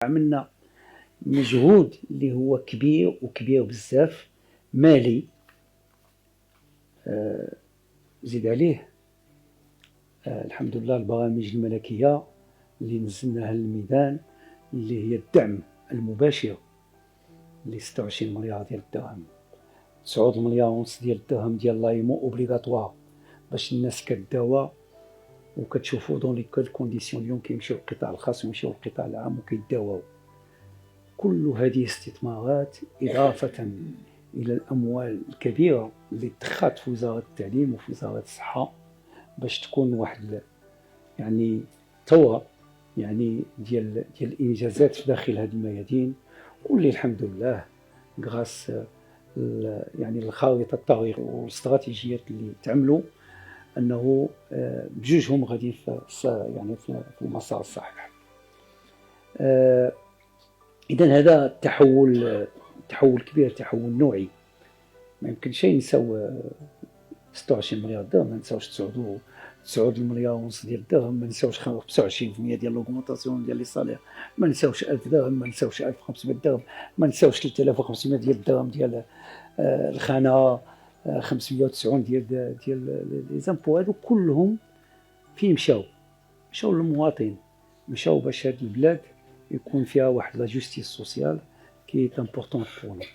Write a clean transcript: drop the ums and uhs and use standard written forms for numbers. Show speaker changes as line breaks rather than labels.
عملنا مجهود اللي هو كبير وكبير بزاف مالي. زيد عليه الحمد لله البرامج الملكية اللي نزلناها للميدان اللي هي الدعم المباشر اللي 26 مليار ديال الدرهم، 9 مليار ونص ديال الدرهم ديال لايمو اوبليغاتوار باش الناس كداوى وكتشوفوا دون لي كونديسيون اليوم كيمشيو للقطاع الخاص ويمشيو للقطاع العام وكيداواو. كل هذه استثمارات إضافة إلى الأموال الكبيرة اللي دخلت في وزارة التعليم وفي وزارة الصحة باش تكون واحد يعني ثورة يعني ديال الإنجازات في داخل هذه الميادين، واللي الحمد لله غراس يعني الخارطة الطريق والاستراتيجيات اللي تعملوا أنه بجوجهم غادي يعني في المسار الصحيح. إذا هذا تحول كبير، تحول نوعي. ما يمكنش نساو 26 مليار درهم، ما نساوش 9 مليار ونص ديال الدرهم، ما نساوش 25% ديال لوغمونطاسيون ديال لي صالير، ما نساوش 1000 درهم، ما نساوش 1500 درهم، ما نساوش 3500 ديال الدرهم ديال الخانه 590 ديال لي زامبو. هادو كلهم فين مشاو للمواطن، مشاو باش هاد البلاد يكون فيها واحد لا جوستيس سوسيال كي امبورطون بور